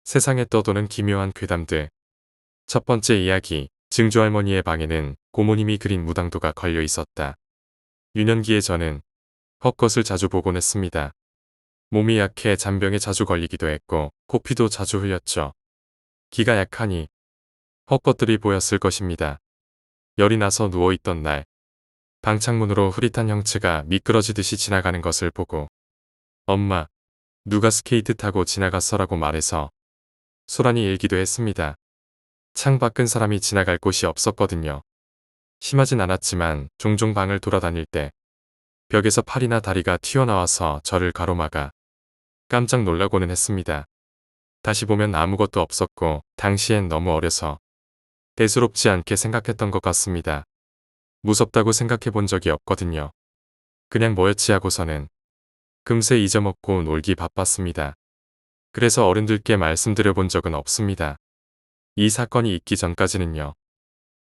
세상에 떠도는 기묘한 괴담들. 첫 번째 이야기, 증조할머니의 방에는 고모님이 그린 무당도가 걸려 있었다. 유년기에 저는 헛것을 자주 보곤 했습니다. 몸이 약해 잔병에 자주 걸리기도 했고 코피도 자주 흘렸죠. 기가 약하니 헛것들이 보였을 것입니다. 열이 나서 누워있던 날, 방창문으로 흐릿한 형체가 미끄러지듯이 지나가는 것을 보고 엄마, 누가 스케이트 타고 지나갔어라고 말해서 소란이 일기도 했습니다. 창밖은 사람이 지나갈 곳이 없었거든요. 심하진 않았지만 종종 방을 돌아다닐 때 벽에서 팔이나 다리가 튀어나와서 저를 가로막아 깜짝 놀라고는 했습니다. 다시 보면 아무것도 없었고 당시엔 너무 어려서 대수롭지 않게 생각했던 것 같습니다. 무섭다고 생각해 본 적이 없거든요. 그냥 뭐였지 하고서는 금세 잊어먹고 놀기 바빴습니다. 그래서 어른들께 말씀드려 본 적은 없습니다. 이 사건이 있기 전까지는요.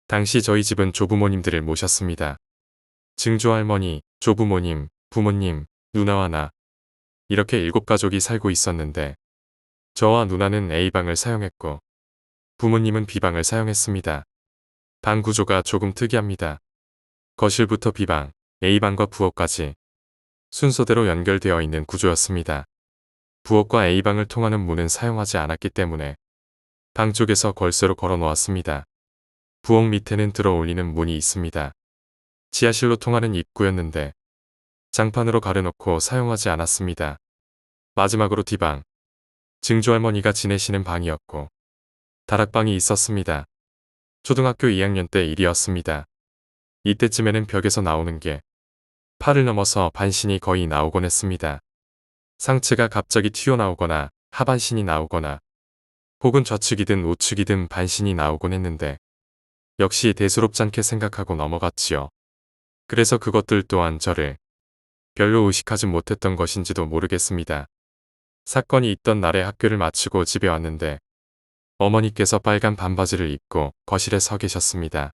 당시 저희 집은 조부모님들을 모셨습니다. 증조할머니, 조부모님, 부모님, 누나와 나 이렇게 7가족이 살고 있었는데 저와 누나는 A방을 사용했고 부모님은 B방을 사용했습니다. 방 구조가 조금 특이합니다. 거실부터 B방, A방과 부엌까지 순서대로 연결되어 있는 구조였습니다. 부엌과 A방을 통하는 문은 사용하지 않았기 때문에 방 쪽에서 걸쇠로 걸어 놓았습니다. 부엌 밑에는 들어 올리는 문이 있습니다. 지하실로 통하는 입구였는데 장판으로 가려놓고 사용하지 않았습니다. 마지막으로 D방, 증조할머니가 지내시는 방이었고 다락방이 있었습니다. 초등학교 2학년 때 일이었습니다. 이때쯤에는 벽에서 나오는 게 팔을 넘어서 반신이 거의 나오곤 했습니다. 상체가 갑자기 튀어나오거나 하반신이 나오거나 혹은 좌측이든 우측이든 반신이 나오곤 했는데 역시 대수롭지 않게 생각하고 넘어갔지요. 그래서 그것들 또한 저를 별로 의식하지 못했던 것인지도 모르겠습니다. 사건이 있던 날에 학교를 마치고 집에 왔는데 어머니께서 빨간 반바지를 입고 거실에 서 계셨습니다.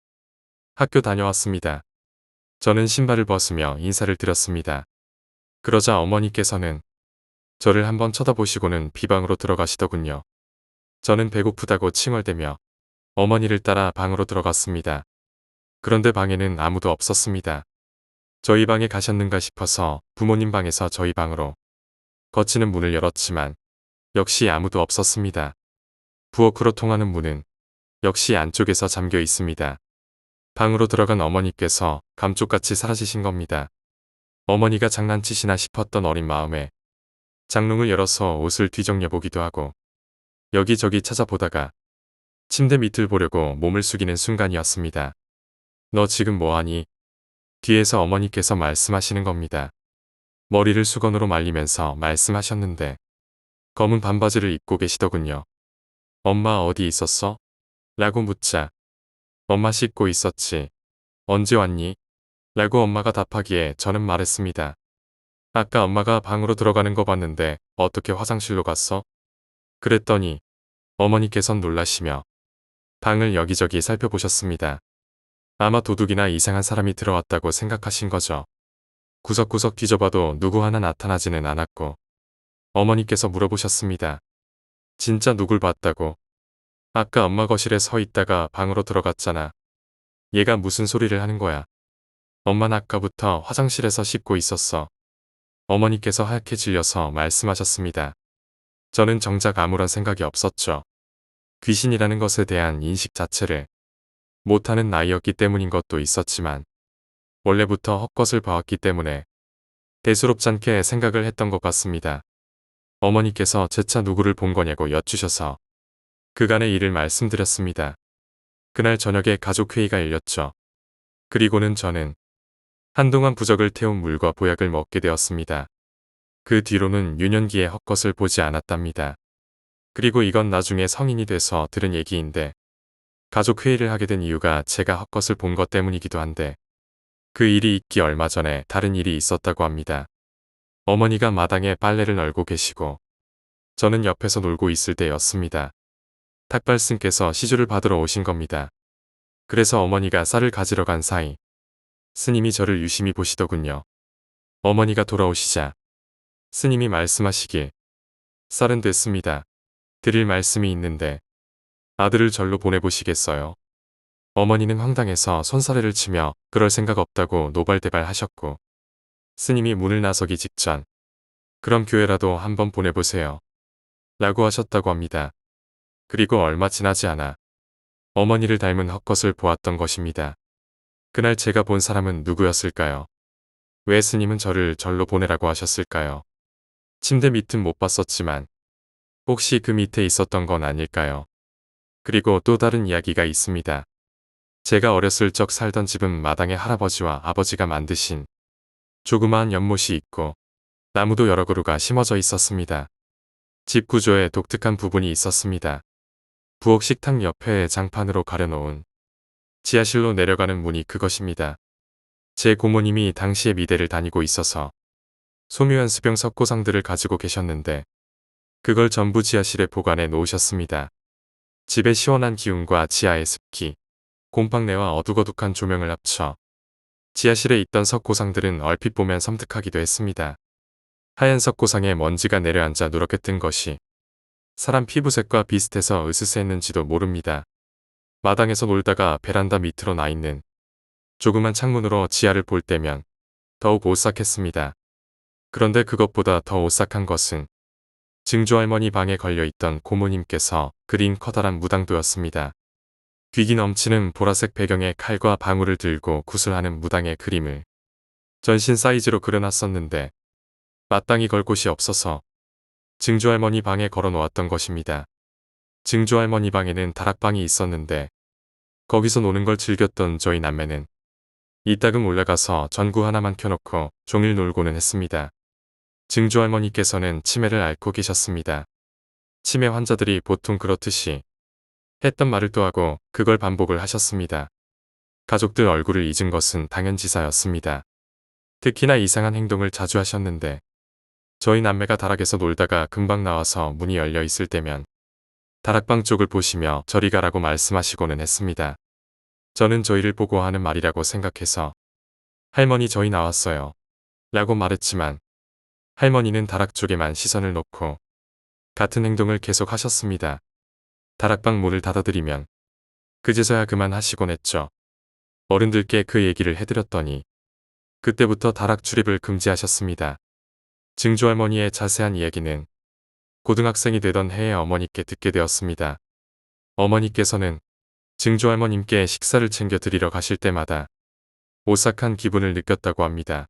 학교 다녀왔습니다. 저는 신발을 벗으며 인사를 드렸습니다. 그러자 어머니께서는 저를 한번 쳐다보시고는 B방으로 들어가시더군요. 저는 배고프다고 칭얼대며 어머니를 따라 방으로 들어갔습니다. 그런데 방에는 아무도 없었습니다. 저희 방에 가셨는가 싶어서 부모님 방에서 저희 방으로 거치는 문을 열었지만 역시 아무도 없었습니다. 부엌으로 통하는 문은 역시 안쪽에서 잠겨 있습니다. 방으로 들어간 어머니께서 감쪽같이 사라지신 겁니다. 어머니가 장난치시나 싶었던 어린 마음에 장롱을 열어서 옷을 뒤적여보기도 하고 여기저기 찾아보다가 침대 밑을 보려고 몸을 숙이는 순간이었습니다. 너 지금 뭐하니? 뒤에서 어머니께서 말씀하시는 겁니다. 머리를 수건으로 말리면서 말씀하셨는데 검은 반바지를 입고 계시더군요. 엄마 어디 있었어? 라고 묻자 엄마 씻고 있었지. 언제 왔니? 라고 엄마가 답하기에 저는 말했습니다. 아까 엄마가 방으로 들어가는 거 봤는데 어떻게 화장실로 갔어? 그랬더니 어머니께선 놀라시며 방을 여기저기 살펴보셨습니다. 아마 도둑이나 이상한 사람이 들어왔다고 생각하신 거죠. 구석구석 뒤져봐도 누구 하나 나타나지는 않았고 어머니께서 물어보셨습니다. 진짜 누굴 봤다고? 아까 엄마 거실에 서 있다가 방으로 들어갔잖아. 얘가 무슨 소리를 하는 거야? 엄마는 아까부터 화장실에서 씻고 있었어. 어머니께서 하얗게 질려서 말씀하셨습니다. 저는 정작 아무런 생각이 없었죠. 귀신이라는 것에 대한 인식 자체를 못하는 나이였기 때문인 것도 있었지만 원래부터 헛것을 봐왔기 때문에 대수롭지 않게 생각을 했던 것 같습니다. 어머니께서 재차 누구를 본 거냐고 여쭈셔서 그간의 일을 말씀드렸습니다. 그날 저녁에 가족회의가 열렸죠. 그리고는 저는 한동안 부적을 태운 물과 보약을 먹게 되었습니다. 그 뒤로는 유년기에 헛것을 보지 않았답니다. 그리고 이건 나중에 성인이 돼서 들은 얘기인데 가족회의를 하게 된 이유가 제가 헛것을 본 것 때문이기도 한데 그 일이 있기 얼마 전에 다른 일이 있었다고 합니다. 어머니가 마당에 빨래를 널고 계시고 저는 옆에서 놀고 있을 때였습니다. 탁발스님께서 시주를 받으러 오신 겁니다. 그래서 어머니가 쌀을 가지러 간 사이 스님이 저를 유심히 보시더군요. 어머니가 돌아오시자 스님이 말씀하시길 쌀은 됐습니다. 드릴 말씀이 있는데 아들을 절로 보내보시겠어요? 어머니는 황당해서 손사래를 치며 그럴 생각 없다고 노발대발하셨고 스님이 문을 나서기 직전 그럼 교회라도 한번 보내보세요. 라고 하셨다고 합니다. 그리고 얼마 지나지 않아 어머니를 닮은 헛것을 보았던 것입니다. 그날 제가 본 사람은 누구였을까요? 왜 스님은 저를 절로 보내라고 하셨을까요? 침대 밑은 못 봤었지만 혹시 그 밑에 있었던 건 아닐까요? 그리고 또 다른 이야기가 있습니다. 제가 어렸을 적 살던 집은 마당에 할아버지와 아버지가 만드신 조그마한 연못이 있고 나무도 여러 그루가 심어져 있었습니다. 집 구조에 독특한 부분이 있었습니다. 부엌 식탁 옆에 장판으로 가려놓은 지하실로 내려가는 문이 그것입니다. 제 고모님이 당시에 미대를 다니고 있어서 소묘한 수병 석고상들을 가지고 계셨는데 그걸 전부 지하실에 보관해 놓으셨습니다. 집의 시원한 기운과 지하의 습기, 곰팡내와 어둑어둑한 조명을 합쳐 지하실에 있던 석고상들은 얼핏 보면 섬뜩하기도 했습니다. 하얀 석고상에 먼지가 내려앉아 누렇게 뜬 것이 사람 피부색과 비슷해서 으스스했는지도 모릅니다. 마당에서 놀다가 베란다 밑으로 나 있는 조그만 창문으로 지하를 볼 때면 더욱 오싹했습니다. 그런데 그것보다 더 오싹한 것은 증조할머니 방에 걸려있던 고모님께서 그린 커다란 무당도였습니다. 귀기 넘치는 보라색 배경에 칼과 방울을 들고 구슬하는 무당의 그림을 전신 사이즈로 그려놨었는데 마땅히 걸 곳이 없어서 증조할머니 방에 걸어놓았던 것입니다. 증조할머니 방에는 다락방이 있었는데 거기서 노는 걸 즐겼던 저희 남매는 이따금 올라가서 전구 하나만 켜놓고 종일 놀고는 했습니다. 증조할머니께서는 치매를 앓고 계셨습니다. 치매 환자들이 보통 그렇듯이 했던 말을 또 하고 그걸 반복을 하셨습니다. 가족들 얼굴을 잊은 것은 당연지사였습니다. 특히나 이상한 행동을 자주 하셨는데 저희 남매가 다락에서 놀다가 금방 나와서 문이 열려 있을 때면 다락방 쪽을 보시며 저리 가라고 말씀하시고는 했습니다. 저는 저희를 보고 하는 말이라고 생각해서 할머니 저희 나왔어요. 라고 말했지만 할머니는 다락 쪽에만 시선을 놓고 같은 행동을 계속 하셨습니다. 다락방 문을 닫아드리면 그제서야 그만하시곤 했죠. 어른들께 그 얘기를 해드렸더니 그때부터 다락 출입을 금지하셨습니다. 증조할머니의 자세한 이야기는 고등학생이 되던 해에 어머니께 듣게 되었습니다. 어머니께서는 증조할머님께 식사를 챙겨 드리러 가실 때마다 오싹한 기분을 느꼈다고 합니다.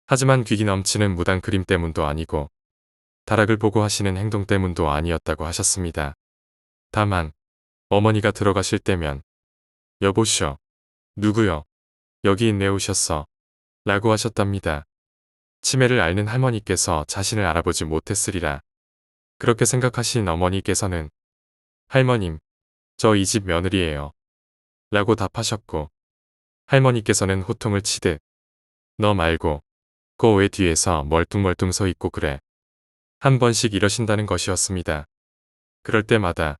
하지만 귀기 넘치는 무당 그림 때문도 아니고 다락을 보고 하시는 행동 때문도 아니었다고 하셨습니다. 다만 어머니가 들어가실 때면 여보시오. 누구요? 여기 있네 오셨어. 라고 하셨답니다. 치매를 앓는 할머니께서 자신을 알아보지 못했으리라. 그렇게 생각하신 어머니께서는 할머님, 저 이 집 며느리예요. 라고 답하셨고 할머니께서는 호통을 치듯 너 말고 그 왜 뒤에서 멀뚱멀뚱 서 있고 그래. 한 번씩 이러신다는 것이었습니다. 그럴 때마다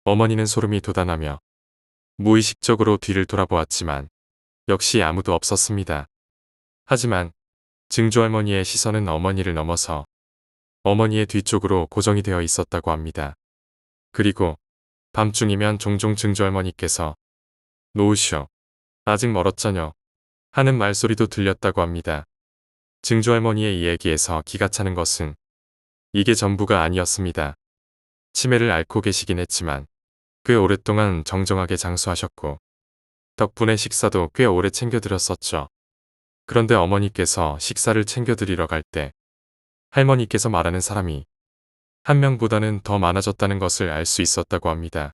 어머니는 소름이 돋아나며 무의식적으로 뒤를 돌아보았지만 역시 아무도 없었습니다. 하지만 증조할머니의 시선은 어머니를 넘어서 어머니의 뒤쪽으로 고정이 되어 있었다고 합니다. 그리고 밤중이면 종종 증조할머니께서 놓으시오. 아직 멀었잖여. 하는 말소리도 들렸다고 합니다. 증조할머니의 이야기에서 기가 차는 것은 이게 전부가 아니었습니다. 치매를 앓고 계시긴 했지만 꽤 오랫동안 정정하게 장수하셨고 덕분에 식사도 꽤 오래 챙겨드렸었죠. 그런데 어머니께서 식사를 챙겨드리러 갈 때 할머니께서 말하는 사람이 한 명보다는 더 많아졌다는 것을 알 수 있었다고 합니다.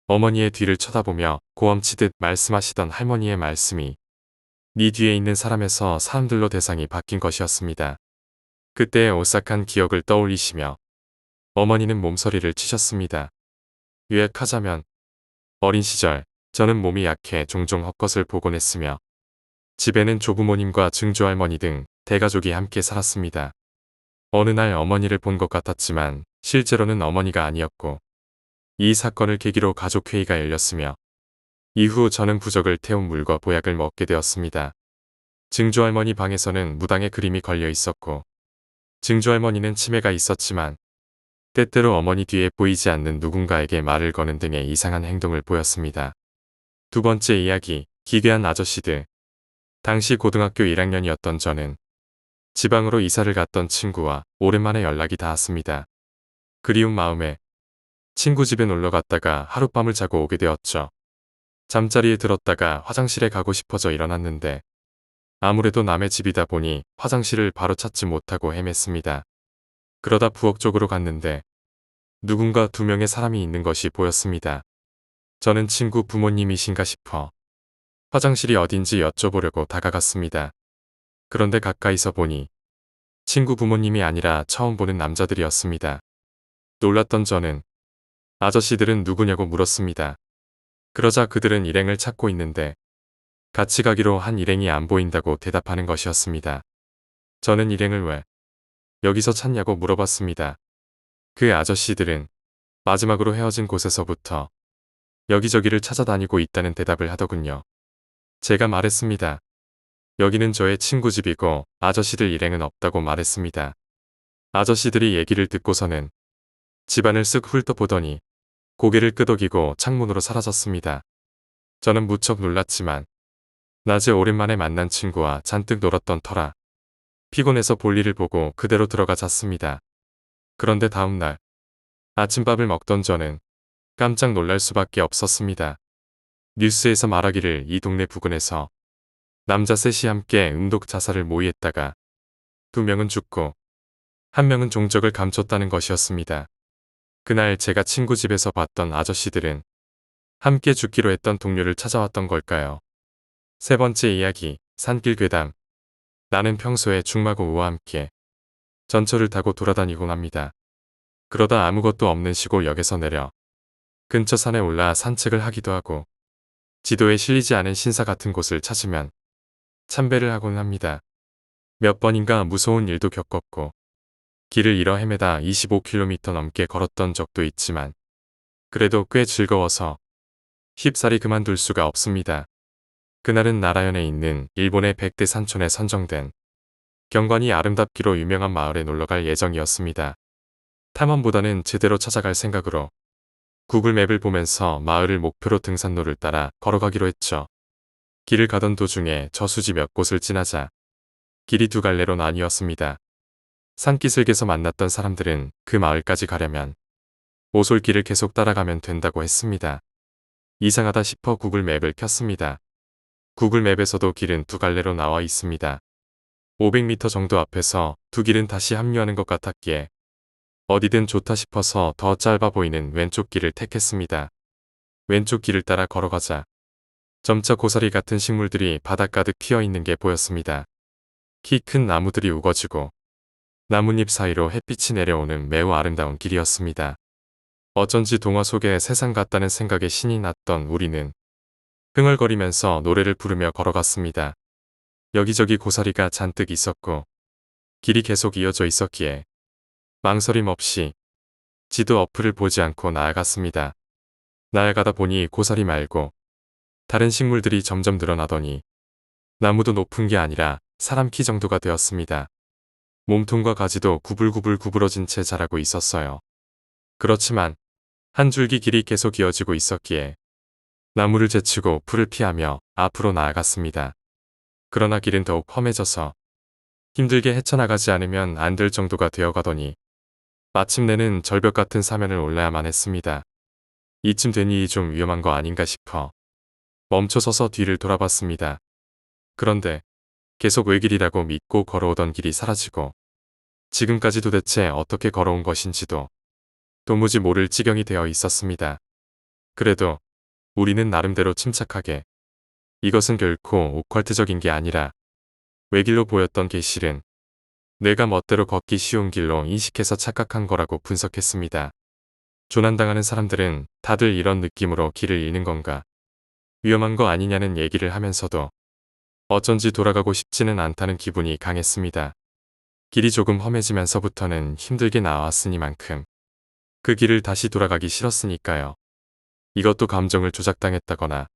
어머니의 뒤를 쳐다보며 고엄치듯 말씀하시던 할머니의 말씀이 네 뒤에 있는 사람에서 사람들로 대상이 바뀐 것이었습니다. 그때의 오싹한 기억을 떠올리시며 어머니는 몸서리를 치셨습니다. 요약하자면 어린 시절 저는 몸이 약해 종종 헛것을 보곤 했으며 집에는 조부모님과 증조할머니 등 대가족이 함께 살았습니다. 어느 날 어머니를 본 것 같았지만 실제로는 어머니가 아니었고 이 사건을 계기로 가족회의가 열렸으며 이후 저는 부적을 태운 물과 보약을 먹게 되었습니다. 증조할머니 방에서는 무당의 그림이 걸려 있었고 증조할머니는 치매가 있었지만 때때로 어머니 뒤에 보이지 않는 누군가에게 말을 거는 등의 이상한 행동을 보였습니다. 두 번째 이야기, 기괴한 아저씨들. 당시 고등학교 1학년이었던 저는 지방으로 이사를 갔던 친구와 오랜만에 연락이 닿았습니다. 그리운 마음에 친구 집에 놀러 갔다가 하룻밤을 자고 오게 되었죠. 잠자리에 들었다가 화장실에 가고 싶어져 일어났는데 아무래도 남의 집이다 보니 화장실을 바로 찾지 못하고 헤맸습니다. 그러다 부엌 쪽으로 갔는데 누군가 2명의 사람이 있는 것이 보였습니다. 저는 친구 부모님이신가 싶어 화장실이 어딘지 여쭤보려고 다가갔습니다. 그런데 가까이서 보니 친구 부모님이 아니라 처음 보는 남자들이었습니다. 놀랐던 저는 아저씨들은 누구냐고 물었습니다. 그러자 그들은 일행을 찾고 있는데 같이 가기로 한 일행이 안 보인다고 대답하는 것이었습니다. 저는 일행을 왜 여기서 찾냐고 물어봤습니다. 그 아저씨들은 마지막으로 헤어진 곳에서부터 여기저기를 찾아다니고 있다는 대답을 하더군요. 제가 말했습니다. 여기는 저의 친구 집이고 아저씨들 일행은 없다고 말했습니다. 아저씨들이 얘기를 듣고서는 집안을 쓱 훑어보더니 고개를 끄덕이고 창문으로 사라졌습니다. 저는 무척 놀랐지만 낮에 오랜만에 만난 친구와 잔뜩 놀았던 터라 피곤해서 볼일을 보고 그대로 들어가 잤습니다. 그런데 다음날 아침밥을 먹던 저는 깜짝 놀랄 수밖에 없었습니다. 뉴스에서 말하기를 이 동네 부근에서 남자 셋이 함께 음독 자살을 모의했다가 2명은 죽고 1명은 종적을 감췄다는 것이었습니다. 그날 제가 친구 집에서 봤던 아저씨들은 함께 죽기로 했던 동료를 찾아왔던 걸까요? 세 번째 이야기, 산길 괴담. 나는 평소에 중마고우와 함께 전철을 타고 돌아다니곤 합니다. 그러다 아무것도 없는 시골역에서 내려 근처 산에 올라 산책을 하기도 하고 지도에 실리지 않은 신사 같은 곳을 찾으면 참배를 하곤 합니다. 몇 번인가 무서운 일도 겪었고 길을 잃어 헤매다 25km 넘게 걸었던 적도 있지만 그래도 꽤 즐거워서 쉽사리 그만둘 수가 없습니다. 그날은 나라현에 있는 일본의 백대 산촌에 선정된 경관이 아름답기로 유명한 마을에 놀러갈 예정이었습니다. 탐험보다는 제대로 찾아갈 생각으로 구글맵을 보면서 마을을 목표로 등산로를 따라 걸어가기로 했죠. 길을 가던 도중에 저수지 몇 곳을 지나자 길이 2갈래로 나뉘었습니다. 산기슭에서 만났던 사람들은 그 마을까지 가려면 오솔길을 계속 따라가면 된다고 했습니다. 이상하다 싶어 구글맵을 켰습니다. 구글맵에서도 길은 2갈래로 나와 있습니다. 500m 정도 앞에서 두 길은 다시 합류하는 것 같았기에 어디든 좋다 싶어서 더 짧아 보이는 왼쪽 길을 택했습니다. 왼쪽 길을 따라 걸어가자 점차 고사리 같은 식물들이 바닥 가득 피어 있는 게 보였습니다. 키 큰 나무들이 우거지고 나뭇잎 사이로 햇빛이 내려오는 매우 아름다운 길이었습니다. 어쩐지 동화 속의 세상 같다는 생각에 신이 났던 우리는 흥얼거리면서 노래를 부르며 걸어갔습니다. 여기저기 고사리가 잔뜩 있었고 길이 계속 이어져 있었기에 망설임 없이 지도 어플을 보지 않고 나아갔습니다. 나아가다 보니 고사리 말고 다른 식물들이 점점 늘어나더니 나무도 높은 게 아니라 사람 키 정도가 되었습니다. 몸통과 가지도 구불구불 구부러진 채 자라고 있었어요. 그렇지만 한 줄기 길이 계속 이어지고 있었기에 나무를 제치고 풀을 피하며 앞으로 나아갔습니다. 그러나 길은 더욱 험해져서 힘들게 헤쳐나가지 않으면 안 될 정도가 되어가더니 마침내는 절벽 같은 사면을 올라야만 했습니다. 이쯤 되니 좀 위험한 거 아닌가 싶어 멈춰서서 뒤를 돌아봤습니다. 그런데 계속 외길이라고 믿고 걸어오던 길이 사라지고 지금까지 도대체 어떻게 걸어온 것인지도 도무지 모를 지경이 되어 있었습니다. 그래도 우리는 나름대로 침착하게 이것은 결코 오컬트적인 게 아니라 외길로 보였던 게 실은 내가 멋대로 걷기 쉬운 길로 인식해서 착각한 거라고 분석했습니다. 조난당하는 사람들은 다들 이런 느낌으로 길을 잃는 건가? 위험한 거 아니냐는 얘기를 하면서도 어쩐지 돌아가고 싶지는 않다는 기분이 강했습니다. 길이 조금 험해지면서부터는 힘들게 나왔으니만큼 그 길을 다시 돌아가기 싫었으니까요. 이것도 감정을 조작당했다거나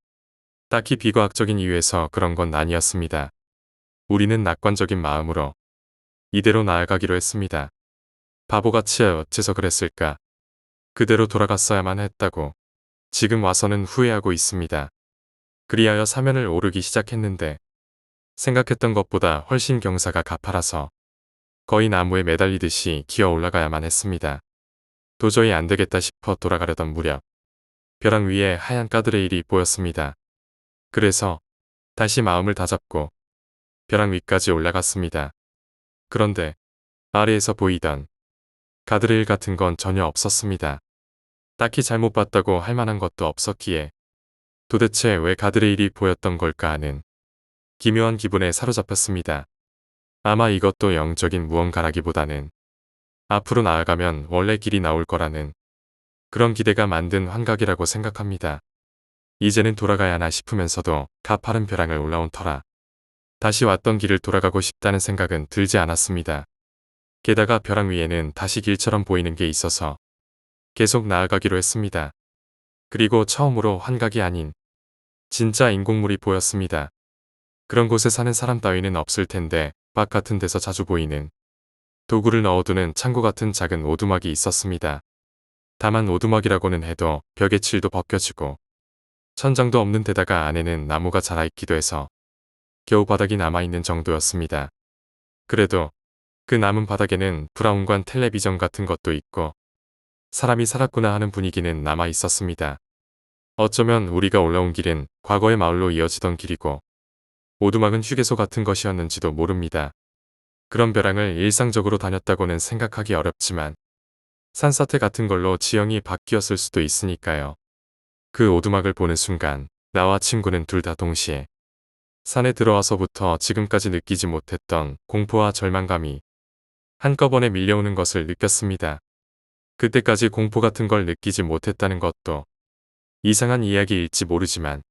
딱히 비과학적인 이유에서 그런 건 아니었습니다. 우리는 낙관적인 마음으로 이대로 나아가기로 했습니다. 바보같이 어째서 그랬을까. 그대로 돌아갔어야만 했다고 지금 와서는 후회하고 있습니다. 그리하여 사면을 오르기 시작했는데 생각했던 것보다 훨씬 경사가 가파라서 거의 나무에 매달리듯이 기어 올라가야만 했습니다. 도저히 안 되겠다 싶어 돌아가려던 무렵 벼랑 위에 하얀 가드레일이 보였습니다. 그래서 다시 마음을 다잡고 벼랑 위까지 올라갔습니다. 그런데 아래에서 보이던 가드레일 같은 건 전혀 없었습니다. 딱히 잘못 봤다고 할 만한 것도 없었기에 도대체 왜 가드레일이 보였던 걸까 하는 기묘한 기분에 사로잡혔습니다. 아마 이것도 영적인 무언가라기보다는 앞으로 나아가면 원래 길이 나올 거라는 그런 기대가 만든 환각이라고 생각합니다. 이제는 돌아가야 하나 싶으면서도 가파른 벼랑을 올라온 터라 다시 왔던 길을 돌아가고 싶다는 생각은 들지 않았습니다. 게다가 벼랑 위에는 다시 길처럼 보이는 게 있어서 계속 나아가기로 했습니다. 그리고 처음으로 환각이 아닌 진짜 인공물이 보였습니다. 그런 곳에 사는 사람 따위는 없을 텐데 밭 같은 데서 자주 보이는 도구를 넣어두는 창고 같은 작은 오두막이 있었습니다. 다만 오두막이라고는 해도 벽의 칠도 벗겨지고 천장도 없는 데다가 안에는 나무가 자라있기도 해서 겨우 바닥이 남아있는 정도였습니다. 그래도 그 남은 바닥에는 브라운관 텔레비전 같은 것도 있고 사람이 살았구나 하는 분위기는 남아있었습니다. 어쩌면 우리가 올라온 길은 과거의 마을로 이어지던 길이고 오두막은 휴게소 같은 것이었는지도 모릅니다. 그런 벼랑을 일상적으로 다녔다고는 생각하기 어렵지만 산사태 같은 걸로 지형이 바뀌었을 수도 있으니까요. 그 오두막을 보는 순간 나와 친구는 둘 다 동시에 산에 들어와서부터 지금까지 느끼지 못했던 공포와 절망감이 한꺼번에 밀려오는 것을 느꼈습니다. 그때까지 공포 같은 걸 느끼지 못했다는 것도 이상한 이야기일지 모르지만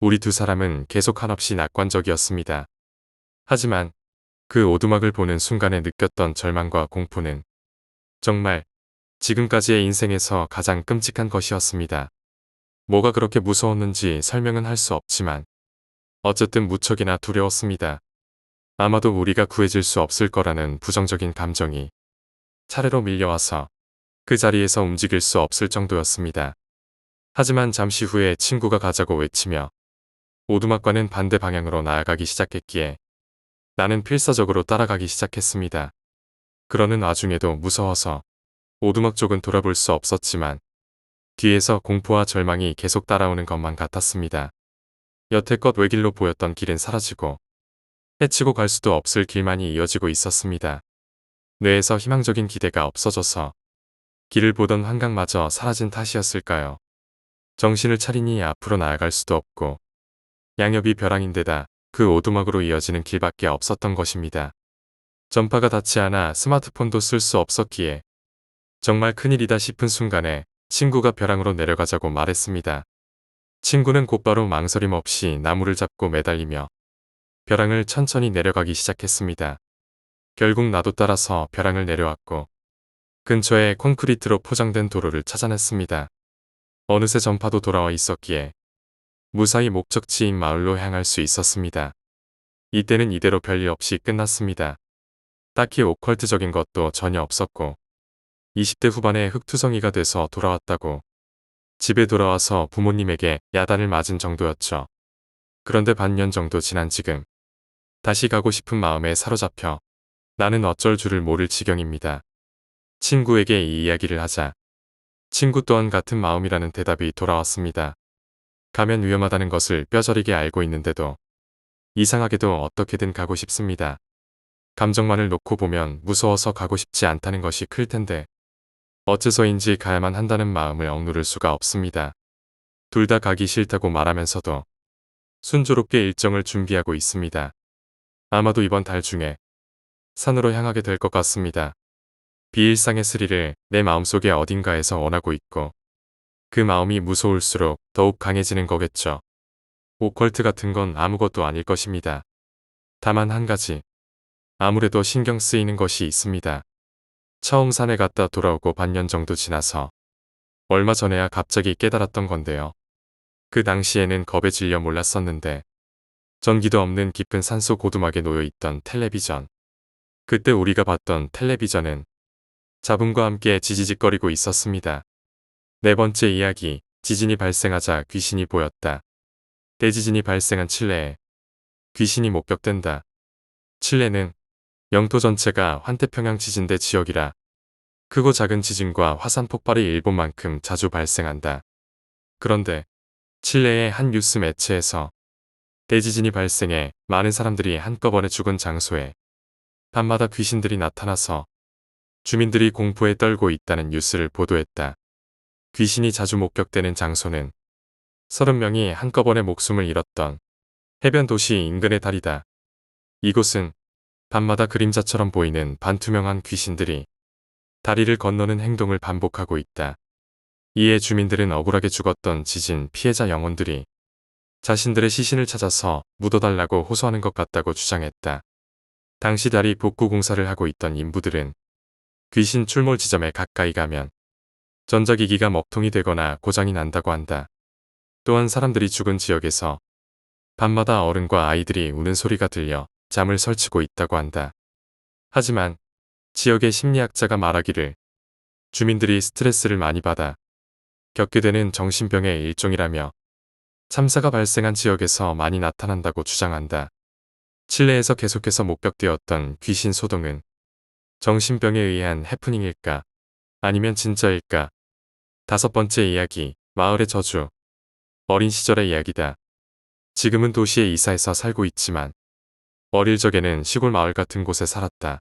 우리 두 사람은 계속 한없이 낙관적이었습니다. 하지만 그 오두막을 보는 순간에 느꼈던 절망과 공포는 정말 지금까지의 인생에서 가장 끔찍한 것이었습니다. 뭐가 그렇게 무서웠는지 설명은 할 수 없지만 어쨌든 무척이나 두려웠습니다. 아마도 우리가 구해질 수 없을 거라는 부정적인 감정이 차례로 밀려와서 그 자리에서 움직일 수 없을 정도였습니다. 하지만 잠시 후에 친구가 가자고 외치며 오두막과는 반대 방향으로 나아가기 시작했기에 나는 필사적으로 따라가기 시작했습니다. 그러는 와중에도 무서워서 오두막 쪽은 돌아볼 수 없었지만 뒤에서 공포와 절망이 계속 따라오는 것만 같았습니다. 여태껏 외길로 보였던 길은 사라지고 헤치고 갈 수도 없을 길만이 이어지고 있었습니다. 뇌에서 희망적인 기대가 없어져서 길을 보던 환각마저 사라진 탓이었을까요? 정신을 차리니 앞으로 나아갈 수도 없고 양옆이 벼랑인데다 그 오두막으로 이어지는 길밖에 없었던 것입니다. 전파가 닿지 않아 스마트폰도 쓸 수 없었기에 정말 큰일이다 싶은 순간에 친구가 벼랑으로 내려가자고 말했습니다. 친구는 곧바로 망설임 없이 나무를 잡고 매달리며 벼랑을 천천히 내려가기 시작했습니다. 결국 나도 따라서 벼랑을 내려왔고 근처에 콘크리트로 포장된 도로를 찾아냈습니다. 어느새 전파도 돌아와 있었기에 무사히 목적지인 마을로 향할 수 있었습니다. 이때는 이대로 별일 없이 끝났습니다. 딱히 오컬트적인 것도 전혀 없었고 20대 후반에 흑투성이가 돼서 돌아왔다고 집에 돌아와서 부모님에게 야단을 맞은 정도였죠. 그런데 반년 정도 지난 지금 다시 가고 싶은 마음에 사로잡혀 나는 어쩔 줄을 모를 지경입니다. 친구에게 이 이야기를 하자 친구 또한 같은 마음이라는 대답이 돌아왔습니다. 가면 위험하다는 것을 뼈저리게 알고 있는데도 이상하게도 어떻게든 가고 싶습니다. 감정만을 놓고 보면 무서워서 가고 싶지 않다는 것이 클 텐데 어째서인지 가야만 한다는 마음을 억누를 수가 없습니다. 둘 다 가기 싫다고 말하면서도 순조롭게 일정을 준비하고 있습니다. 아마도 이번 달 중에 산으로 향하게 될 것 같습니다. 비일상의 스릴을 내 마음속의 어딘가에서 원하고 있고 그 마음이 무서울수록 더욱 강해지는 거겠죠. 오컬트 같은 건 아무것도 아닐 것입니다. 다만 한 가지 아무래도 신경 쓰이는 것이 있습니다. 처음 산에 갔다 돌아오고 반년 정도 지나서 얼마 전에야 갑자기 깨달았던 건데요. 그 당시에는 겁에 질려 몰랐었는데 전기도 없는 깊은 산속 오두막에 놓여있던 텔레비전. 그때 우리가 봤던 텔레비전은 잡음과 함께 지지직거리고 있었습니다. 네 번째 이야기, 지진이 발생하자 귀신이 보였다. 대지진이 발생한 칠레에 귀신이 목격된다. 칠레는 영토 전체가 환태평양 지진대 지역이라 크고 작은 지진과 화산 폭발이 일본만큼 자주 발생한다. 그런데 칠레의 한 뉴스 매체에서 대지진이 발생해 많은 사람들이 한꺼번에 죽은 장소에 밤마다 귀신들이 나타나서 주민들이 공포에 떨고 있다는 뉴스를 보도했다. 귀신이 자주 목격되는 장소는 30명이 한꺼번에 목숨을 잃었던 해변 도시 인근의 다리다. 이곳은 밤마다 그림자처럼 보이는 반투명한 귀신들이 다리를 건너는 행동을 반복하고 있다. 이에 주민들은 억울하게 죽었던 지진 피해자 영혼들이 자신들의 시신을 찾아서 묻어달라고 호소하는 것 같다고 주장했다. 당시 다리 복구 공사를 하고 있던 인부들은 귀신 출몰 지점에 가까이 가면 전자기기가 먹통이 되거나 고장이 난다고 한다. 또한 사람들이 죽은 지역에서 밤마다 어른과 아이들이 우는 소리가 들려 잠을 설치고 있다고 한다. 하지만 지역의 심리학자가 말하기를 주민들이 스트레스를 많이 받아 겪게 되는 정신병의 일종이라며 참사가 발생한 지역에서 많이 나타난다고 주장한다. 칠레에서 계속해서 목격되었던 귀신 소동은 정신병에 의한 해프닝일까? 아니면 진짜일까? 다섯 번째 이야기, 마을의 저주. 어린 시절의 이야기다. 지금은 도시에 이사해서 살고 있지만 어릴 적에는 시골 마을 같은 곳에 살았다.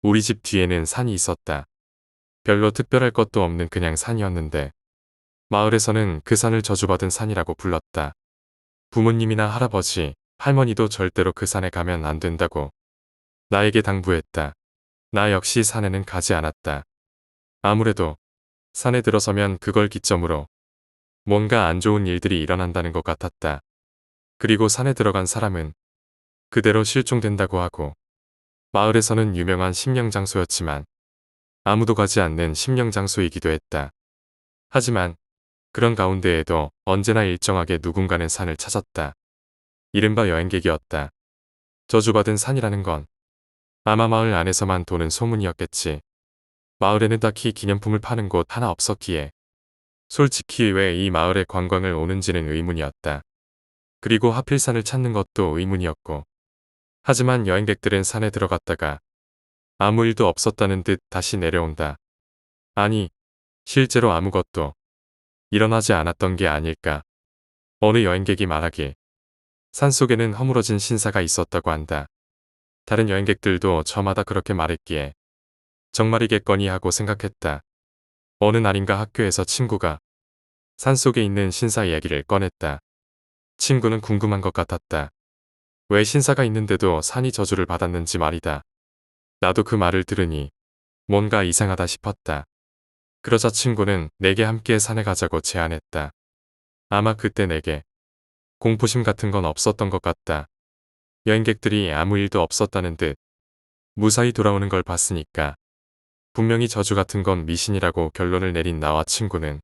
우리 집 뒤에는 산이 있었다. 별로 특별할 것도 없는 그냥 산이었는데 마을에서는 그 산을 저주받은 산이라고 불렀다. 부모님이나 할아버지, 할머니도 절대로 그 산에 가면 안 된다고 나에게 당부했다. 나 역시 산에는 가지 않았다. 아무래도 산에 들어서면 그걸 기점으로 뭔가 안 좋은 일들이 일어난다는 것 같았다. 그리고 산에 들어간 사람은 그대로 실종된다고 하고 마을에서는 유명한 심령장소였지만 아무도 가지 않는 심령장소이기도 했다. 하지만 그런 가운데에도 언제나 일정하게 누군가는 산을 찾았다. 이른바 여행객이었다. 저주받은 산이라는 건 아마 마을 안에서만 도는 소문이었겠지. 마을에는 딱히 기념품을 파는 곳 하나 없었기에 솔직히 왜 이 마을에 관광을 오는지는 의문이었다. 그리고 하필 산을 찾는 것도 의문이었고. 하지만 여행객들은 산에 들어갔다가 아무 일도 없었다는 듯 다시 내려온다. 아니, 실제로 아무것도 일어나지 않았던 게 아닐까. 어느 여행객이 말하길 산속에는 허물어진 신사가 있었다고 한다. 다른 여행객들도 저마다 그렇게 말했기에 정말이겠거니 하고 생각했다. 어느 날인가 학교에서 친구가 산속에 있는 신사 이야기를 꺼냈다. 친구는 궁금한 것 같았다. 왜 신사가 있는데도 산이 저주를 받았는지 말이다. 나도 그 말을 들으니 뭔가 이상하다 싶었다. 그러자 친구는 내게 함께 산에 가자고 제안했다. 아마 그때 내게 공포심 같은 건 없었던 것 같다. 여행객들이 아무 일도 없었다는 듯 무사히 돌아오는 걸 봤으니까 분명히 저주 같은 건 미신이라고 결론을 내린 나와 친구는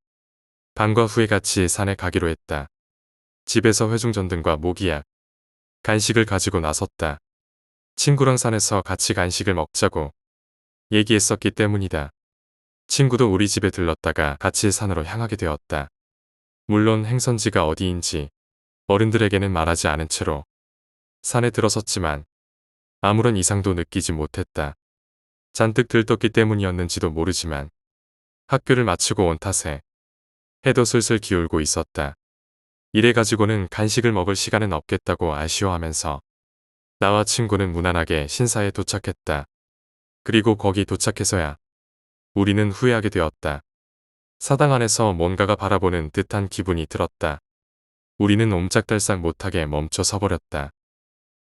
방과 후에 같이 산에 가기로 했다. 집에서 회중전등과 모기약, 간식을 가지고 나섰다. 친구랑 산에서 같이 간식을 먹자고 얘기했었기 때문이다. 친구도 우리 집에 들렀다가 같이 산으로 향하게 되었다. 물론 행선지가 어디인지 어른들에게는 말하지 않은 채로 산에 들어섰지만 아무런 이상도 느끼지 못했다. 잔뜩 들떴기 때문이었는지도 모르지만 학교를 마치고 온 탓에 해도 슬슬 기울고 있었다. 이래 가지고는 간식을 먹을 시간은 없겠다고 아쉬워하면서 나와 친구는 무난하게 신사에 도착했다. 그리고 거기 도착해서야 우리는 후회하게 되었다. 사당 안에서 뭔가가 바라보는 듯한 기분이 들었다. 우리는 옴짝달싹 못하게 멈춰 서버렸다.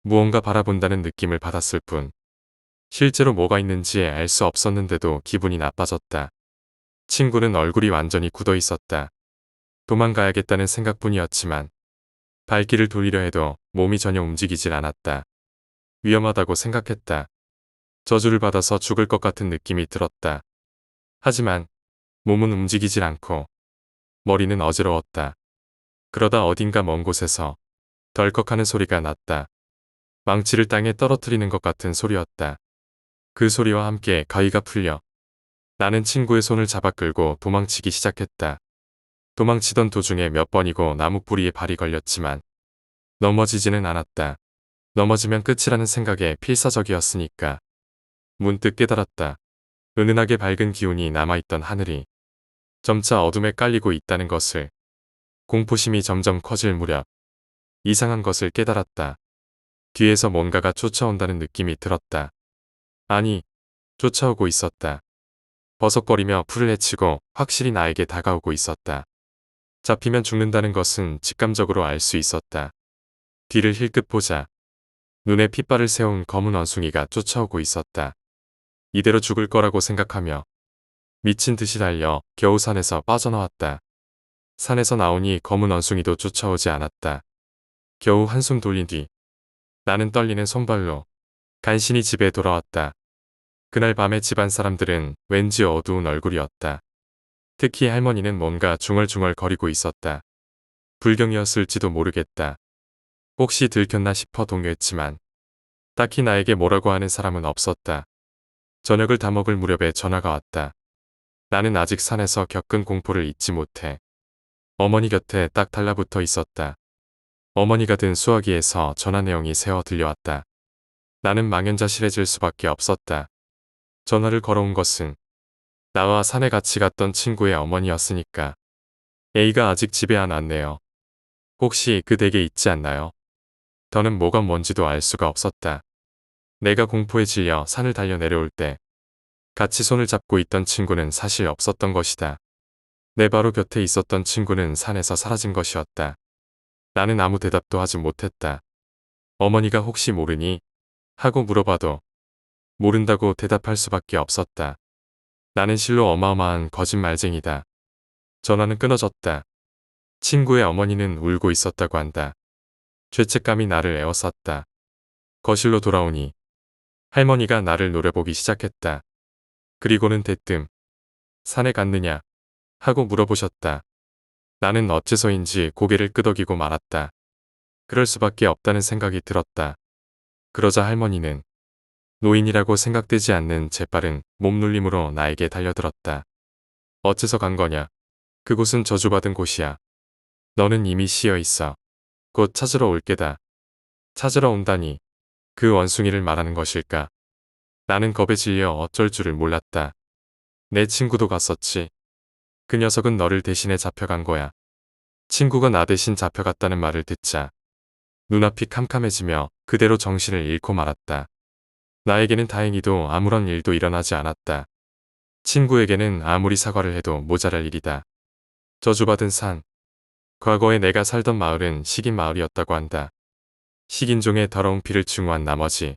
무언가 바라본다는 느낌을 받았을 뿐 실제로 뭐가 있는지 알 수 없었는데도 기분이 나빠졌다. 친구는 얼굴이 완전히 굳어 있었다. 도망가야겠다는 생각뿐이었지만 발길을 돌리려 해도 몸이 전혀 움직이질 않았다. 위험하다고 생각했다. 저주를 받아서 죽을 것 같은 느낌이 들었다. 하지만 몸은 움직이질 않고 머리는 어지러웠다. 그러다 어딘가 먼 곳에서 덜컥하는 소리가 났다. 망치를 땅에 떨어뜨리는 것 같은 소리였다. 그 소리와 함께 가위가 풀려 나는 친구의 손을 잡아 끌고 도망치기 시작했다. 도망치던 도중에 몇 번이고 나무 뿌리에 발이 걸렸지만 넘어지지는 않았다. 넘어지면 끝이라는 생각에 필사적이었으니까. 문득 깨달았다. 은은하게 밝은 기운이 남아있던 하늘이 점차 어둠에 깔리고 있다는 것을. 공포심이 점점 커질 무렵 이상한 것을 깨달았다. 뒤에서 뭔가가 쫓아온다는 느낌이 들었다. 아니, 쫓아오고 있었다. 버석거리며 풀을 헤치고 확실히 나에게 다가오고 있었다. 잡히면 죽는다는 것은 직감적으로 알 수 있었다. 뒤를 힐끗 보자 눈에 핏발을 세운 검은 원숭이가 쫓아오고 있었다. 이대로 죽을 거라고 생각하며 미친 듯이 달려 겨우 산에서 빠져나왔다. 산에서 나오니 검은 원숭이도 쫓아오지 않았다. 겨우 한숨 돌린 뒤 나는 떨리는 손발로 간신히 집에 돌아왔다. 그날 밤에 집안 사람들은 왠지 어두운 얼굴이었다. 특히 할머니는 뭔가 중얼중얼 거리고 있었다. 불경이었을지도 모르겠다. 혹시 들켰나 싶어 동요했지만 딱히 나에게 뭐라고 하는 사람은 없었다. 저녁을 다 먹을 무렵에 전화가 왔다. 나는 아직 산에서 겪은 공포를 잊지 못해 어머니 곁에 딱 달라붙어 있었다. 어머니가 든 수화기에서 전화 내용이 새어 들려왔다. 나는 망연자실해질 수밖에 없었다. 전화를 걸어온 것은 나와 산에 같이 갔던 친구의 어머니였으니까. A가 아직 집에 안 왔네요. 혹시 그 댁에 있지 않나요? 더는 뭐가 뭔지도 알 수가 없었다. 내가 공포에 질려 산을 달려 내려올 때 같이 손을 잡고 있던 친구는 사실 없었던 것이다. 내 바로 곁에 있었던 친구는 산에서 사라진 것이었다. 나는 아무 대답도 하지 못했다. 어머니가 혹시 모르니? 하고 물어봐도 모른다고 대답할 수밖에 없었다. 나는 실로 어마어마한 거짓말쟁이다. 전화는 끊어졌다. 친구의 어머니는 울고 있었다고 한다. 죄책감이 나를 에워쌌다. 거실로 돌아오니 할머니가 나를 노려보기 시작했다. 그리고는 대뜸 산에 갔느냐 하고 물어보셨다. 나는 어째서인지 고개를 끄덕이고 말았다. 그럴 수밖에 없다는 생각이 들었다. 그러자 할머니는 노인이라고 생각되지 않는 재빠른 몸놀림으로 나에게 달려들었다. 어째서 간 거냐? 그곳은 저주받은 곳이야. 너는 이미 쉬어 있어. 곧 찾으러 올 게다. 찾으러 온다니 그 원숭이를 말하는 것일까? 나는 겁에 질려 어쩔 줄을 몰랐다. 내 친구도 갔었지. 그 녀석은 너를 대신해 잡혀간 거야. 친구가 나 대신 잡혀갔다는 말을 듣자 눈앞이 캄캄해지며 그대로 정신을 잃고 말았다. 나에게는 다행히도 아무런 일도 일어나지 않았다. 친구에게는 아무리 사과를 해도 모자랄 일이다. 저주받은 산. 과거에 내가 살던 마을은 식인 마을이었다고 한다. 식인종의 더러운 피를 증오한 나머지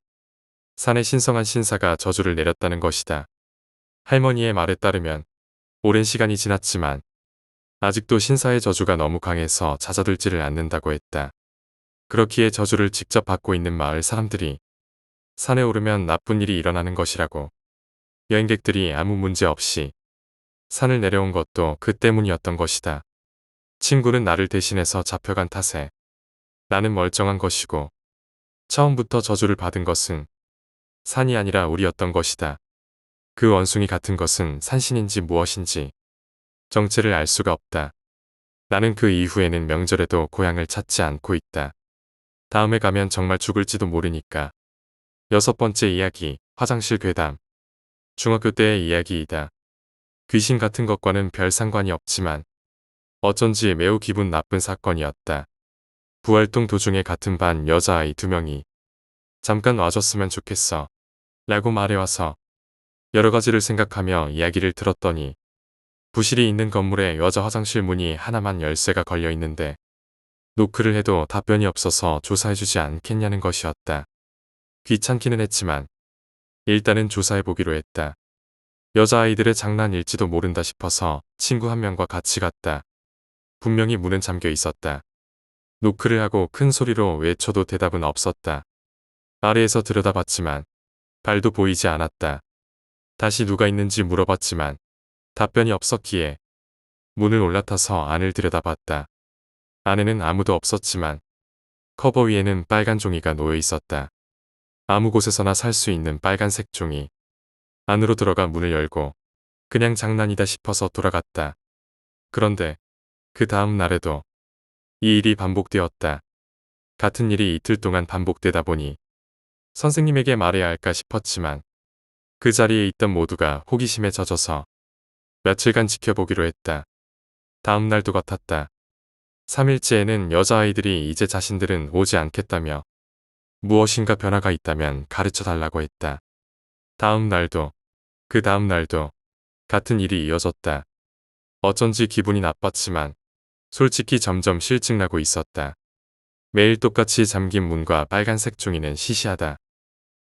산에 신성한 신사가 저주를 내렸다는 것이다. 할머니의 말에 따르면 오랜 시간이 지났지만 아직도 신사의 저주가 너무 강해서 잦아들지를 않는다고 했다. 그렇기에 저주를 직접 받고 있는 마을 사람들이 산에 오르면 나쁜 일이 일어나는 것이라고. 여행객들이 아무 문제 없이 산을 내려온 것도 그 때문이었던 것이다. 친구는 나를 대신해서 잡혀간 탓에 나는 멀쩡한 것이고 처음부터 저주를 받은 것은 산이 아니라 우리였던 것이다. 그 원숭이 같은 것은 산신인지 무엇인지 정체를 알 수가 없다. 나는 그 이후에는 명절에도 고향을 찾지 않고 있다. 다음에 가면 정말 죽을지도 모르니까. 6번째 이야기, 화장실 괴담. 중학교 때의 이야기이다. 귀신 같은 것과는 별 상관이 없지만 어쩐지 매우 기분 나쁜 사건이었다. 부활동 도중에 같은 반 여자아이 2명이 잠깐 와줬으면 좋겠어 라고 말해와서 여러 가지를 생각하며 이야기를 들었더니 부실이 있는 건물에 여자 화장실 문이 하나만 열쇠가 걸려 있는데 노크를 해도 답변이 없어서 조사해주지 않겠냐는 것이었다. 귀찮기는 했지만 일단은 조사해보기로 했다. 여자아이들의 장난일지도 모른다 싶어서 친구 한 명과 같이 갔다. 분명히 문은 잠겨 있었다. 노크를 하고 큰 소리로 외쳐도 대답은 없었다. 아래에서 들여다봤지만 발도 보이지 않았다. 다시 누가 있는지 물어봤지만 답변이 없었기에 문을 올라타서 안을 들여다봤다. 안에는 아무도 없었지만 커버 위에는 빨간 종이가 놓여 있었다. 아무 곳에서나 살 수 있는 빨간색 종이. 안으로 들어가 문을 열고 그냥 장난이다 싶어서 돌아갔다. 그런데 그 다음 날에도 이 일이 반복되었다. 같은 일이 이틀 동안 반복되다 보니 선생님에게 말해야 할까 싶었지만 그 자리에 있던 모두가 호기심에 젖어서 며칠간 지켜보기로 했다. 다음 날도 같았다. 3일째에는 여자아이들이 이제 자신들은 오지 않겠다며 무엇인가 변화가 있다면 가르쳐 달라고 했다. 다음 날도 그 다음 날도 같은 일이 이어졌다. 어쩐지 기분이 나빴지만 솔직히 점점 실증나고 있었다. 매일 똑같이 잠긴 문과 빨간색 종이는 시시하다.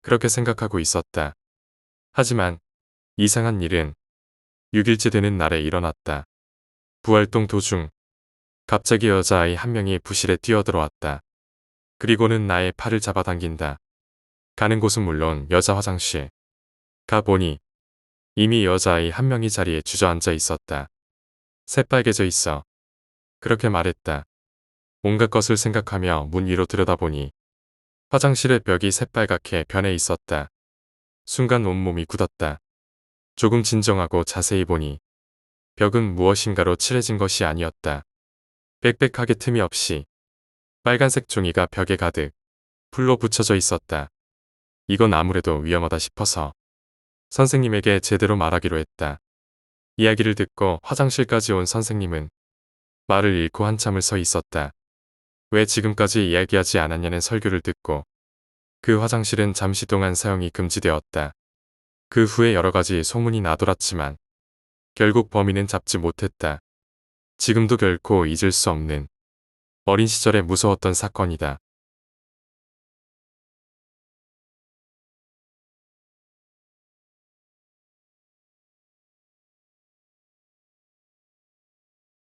그렇게 생각하고 있었다. 하지만 이상한 일은 6일째 되는 날에 일어났다. 부활동 도중 갑자기 여자아이 한 명이 부실에 뛰어들어왔다. 그리고는 나의 팔을 잡아당긴다. 가는 곳은 물론 여자 화장실. 가보니 이미 여자아이 한 명이 자리에 주저앉아 있었다. 새빨개져 있어. 그렇게 말했다. 온갖 것을 생각하며 문 위로 들여다보니 화장실의 벽이 새빨갛게 변해 있었다. 순간 온몸이 굳었다. 조금 진정하고 자세히 보니 벽은 무엇인가로 칠해진 것이 아니었다. 빽빽하게 틈이 없이 빨간색 종이가 벽에 가득 풀로 붙여져 있었다. 이건 아무래도 위험하다 싶어서 선생님에게 제대로 말하기로 했다. 이야기를 듣고 화장실까지 온 선생님은 말을 잃고 한참을 서 있었다. 왜 지금까지 이야기하지 않았냐는 설교를 듣고 그 화장실은 잠시 동안 사용이 금지되었다. 그 후에 여러 가지 소문이 나돌았지만 결국 범인은 잡지 못했다. 지금도 결코 잊을 수 없는 어린 시절에 무서웠던 사건이다.